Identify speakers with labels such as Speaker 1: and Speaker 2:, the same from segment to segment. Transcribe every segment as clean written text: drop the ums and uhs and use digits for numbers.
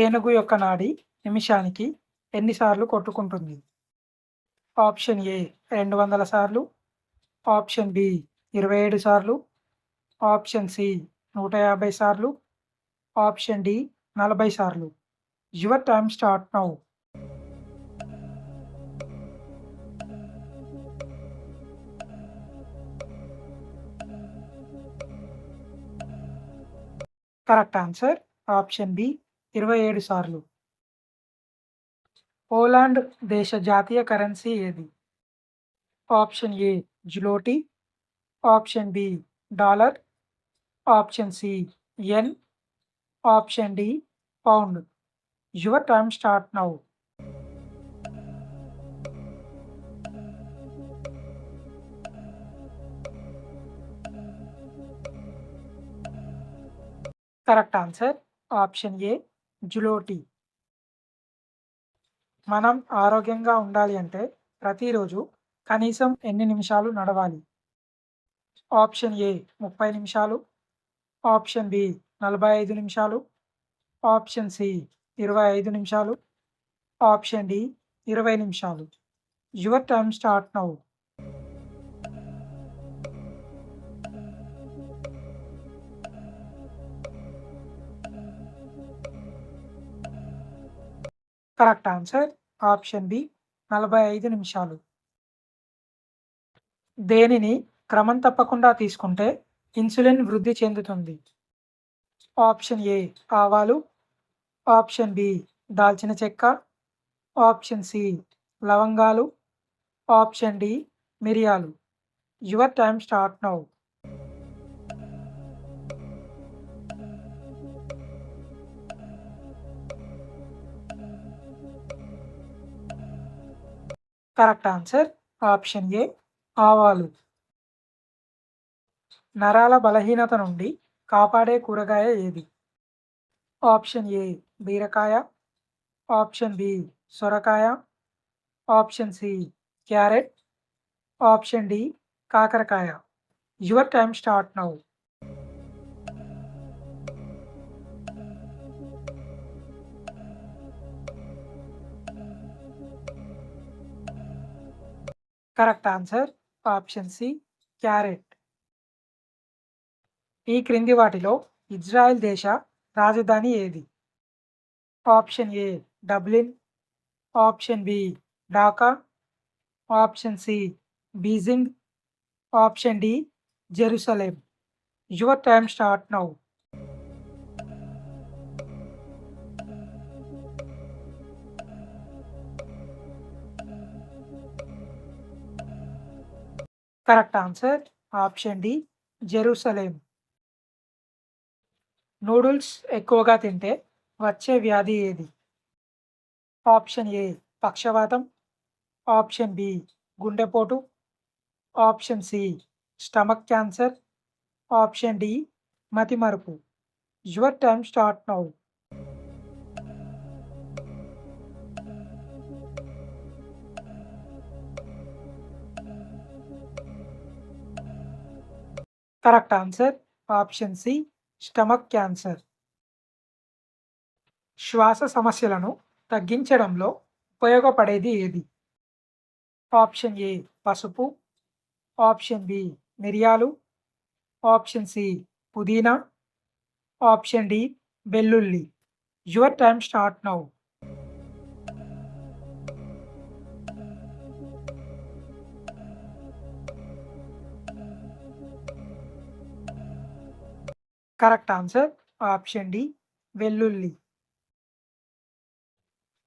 Speaker 1: ఏనుగు యొక్క నాడి నిమిషానికి ఎన్ని సార్లు కొట్టుకుంటుంది? ఆప్షన్ ఏ 200 సార్లు, ఆప్షన్ బి 27 సార్లు, ఆప్షన్ సి 150 సార్లు, ఆప్షన్ డి 40 సార్లు. Your time start now. Correct answer option B 27 సార్లు. పోలాండ్ దేశ జాతీయ కరెన్సీ ఏది? Option A zloty, option B dollar, option C yen, option D pound. Your time start now. Correct answer option A zloty. మనం ఆరోగ్యంగా ఉండాలి అంటే ప్రతిరోజు కనీసం ఎన్ని నిమిషాలు నడవాలి? ఆప్షన్ ఏ 30 నిమిషాలు, ఆప్షన్ బి 45 నిమిషాలు, ఆప్షన్ సి 25 నిమిషాలు, ఆప్షన్ డి 20 నిమిషాలు. Your time start now. Correct answer option B 45 నిమిషాలు. దేనిని క్రమం తప్పకుండా తీసుకుంటే ఇన్సులిన్ వృద్ధి చెందుతుంది? ఆప్షన్ ఏ ఆవాలు, ఆప్షన్ బి దాల్చిన చెక్క, ఆప్షన్ సి లవంగాలు, ఆప్షన్ డి మిరియాలు. Your time start now. Correct answer option ఏ ఆవాలు. నరాల బలహీనత నుండి కాపాడే కూరగాయ ఏది? ఆప్షన్ ఏ బీరకాయ, ఆప్షన్ బి సొరకాయ, option C carrot, option D కాకరకాయ. Your time start now. Correct answer option C carrot. ఈ క్రింది వాటిలో ఇజ్రాయెల్ దేశ రాజధాని ఏది? Option A Dublin, option B Dhaka, option C Beijing, option D Jerusalem. Your time start now. Correct answer option D Jerusalem. Noodles ఎక్కువగా తింటే వచ్చే వ్యాధి ఏది? ఆప్షన్ ఏ పక్షవాతం, ఆప్షన్ బి గుండెపోటు, option C stomach cancer, option D మతిమరుపు. Your time start now. Correct answer option C stomach cancer. శ్వాస సమస్యలను తగ్గించడంలో ఉపయోగపడేది ఏది? ఆప్షన్ ఏ పసుపు, ఆప్షన్ బి మిరియాలు, ఆప్షన్ సి పుదీనా, ఆప్షన్ డి వెల్లుల్లి. Your time start now. Correct answer option D వెల్లుల్లి.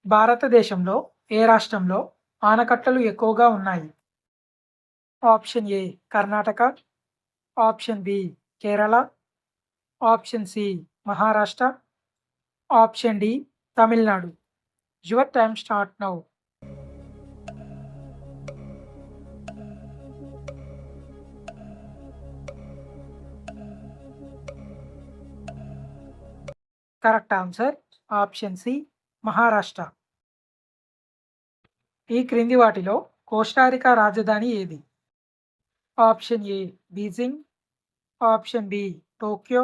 Speaker 1: భారతదేశంలో ఏ రాష్ట్రంలో ఆనకట్టలు ఎక్కువగా ఉన్నాయి? Option A Karnataka, option B Kerala, option C Maharashtra, option D Tamil Nadu. Your time start now. Correct answer option C Maharashtra. ఈ క్రింది వాటిలో కోస్టారికా రాజధాని ఏది? Option A Beijing, option B Tokyo,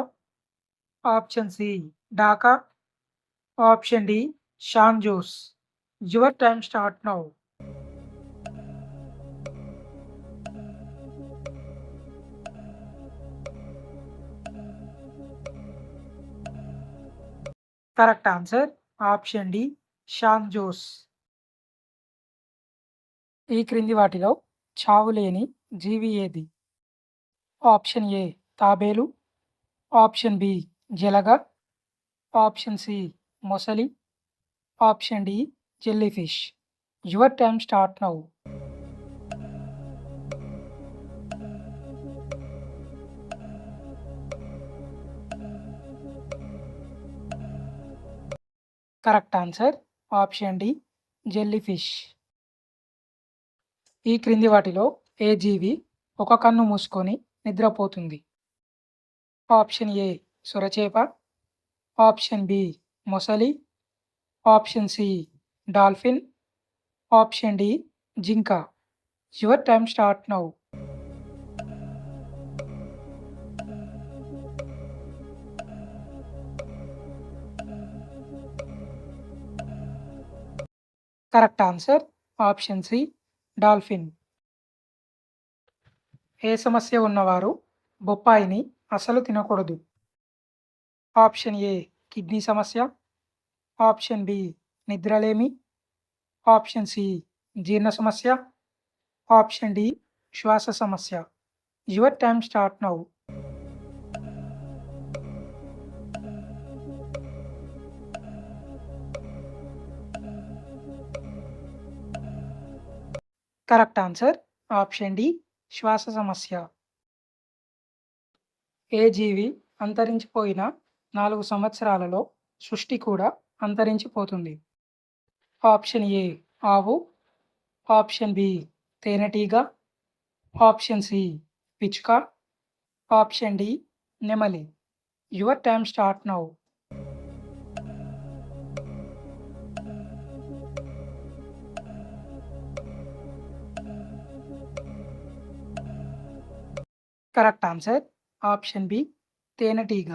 Speaker 1: option C Dhaka, option D San Jose. Your time start now. Correct answer option D San Jose. ఈ క్రింది వాటిలో చావులేని జీవి ఏది? ఆప్షన్ ఏ తాబేలు, ఆప్షన్ బి జలగ, ఆప్షన్ సి మొసలి, option D jellyfish. Your time start now. Correct answer option D jellyfish. ఈ క్రింది వాటిలో ఏ జీవి ఒక కన్ను మూసుకొని నిద్రపోతుంది? ఆప్షన్ ఏ సొరచేప, ఆప్షన్ బి మొసలి, option C dolphin, option D జింక. Your time start now. Correct answer option C dolphin. ఏ సమస్య ఉన్నవారు బొప్పాయిని అసలు తినకూడదు? ఆప్షన్ ఏ కిడ్నీ సమస్య, ఆప్షన్ బి నిద్రలేమి, ఆప్షన్ సి జీర్ణ సమస్య, ఆప్షన్ డి శ్వాస సమస్య. Your time start now. Correct answer option D శ్వాస సమస్య. ఏ జీవి అంతరించిపోయిన 4 సంవత్సరాలలో సృష్టి కూడా అంతరించిపోతుంది? ఆప్షన్ ఏ ఆవు, ఆప్షన్ బి తేనెటీగ, ఆప్షన్ సి పిచ్చుక, ఆప్షన్ డి నెమలి. Your time start now. Correct answer option B తేనెటీగ.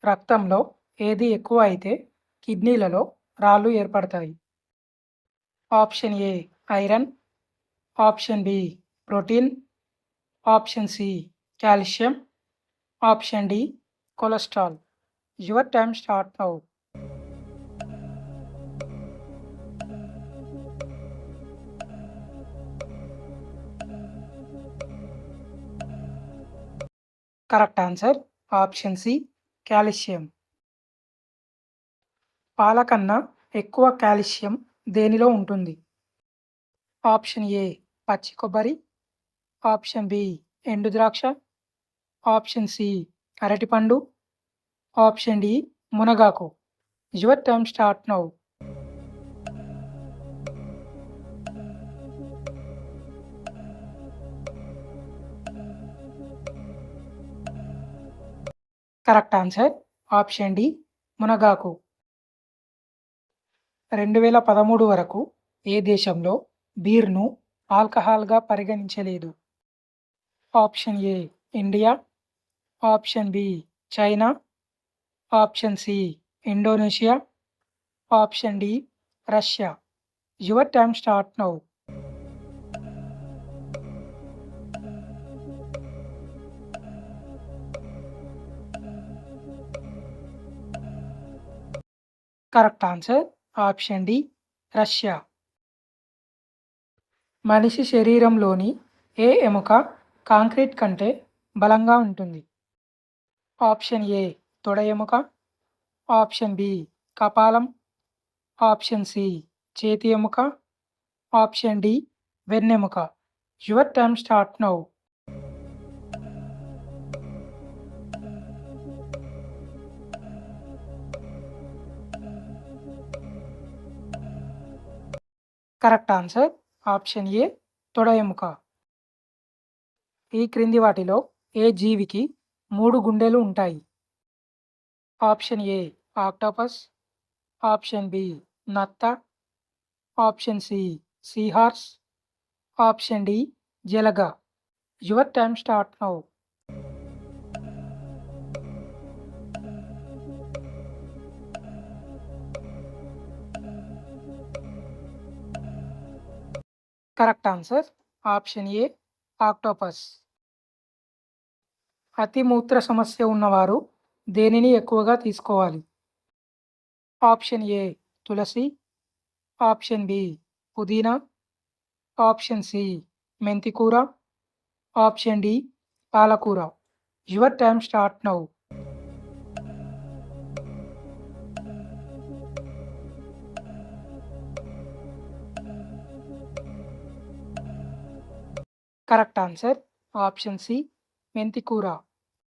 Speaker 1: రక్తంలో ఏది ఎక్కువ అయితే కిడ్నీలలో రాళ్ళు ఏర్పడతాయి? Option A iron, option B protein, option C calcium, option D cholesterol. Your time start now. Correct answer option C calcium. పాల కన్నా ఎక్కువ కాల్షియం దేనిలో ఉంటుంది? ఆప్షన్ ఏ పచ్చి కొబ్బరి, ఆప్షన్ బి ఎండు ద్రాక్ష, ఆప్షన్ సి అరటిపండు, ఆప్షన్ డి మునగాకు. Your time start now. Correct answer option D మునగాకు. 2013 వరకు ఏ దేశంలో బీర్ను ఆల్కహాల్గా పరిగణించలేదు? Option A India, option B China, option C Indonesia, option D Russia. Your time start now. Correct answer option D Russia. మనిషి శరీరంలోని ఏ ఎముక కాంక్రీట్ కంటే బలంగా ఉంటుంది? ఆప్షన్ ఏ తొడ ఎముక, ఆప్షన్ బి కపాలం, ఆప్షన్ సి చేతి ఎముక, ఆప్షన్ డి వెన్నెముక. Your time start now. Correct answer option ఏ తొడ ఎముక. ఈ క్రింది వాటిలో ఏ జీవికి 3 గుండెలు ఉంటాయి? Option A octopus, option B నత్త, option C seahorse, option D జలగ. Your time start now. Correct answer option A octopus. అతిమూత్ర సమస్య ఉన్నవారు దేనిని ఎక్కువగా తీసుకోవాలి? ఆప్షన్ ఏ తులసి, ఆప్షన్ బి పుదీనా, ఆప్షన్ సి మెంతికూర, ఆప్షన్ డి పాలకూర. Your time start now. Correct answer option C మెంతికూర.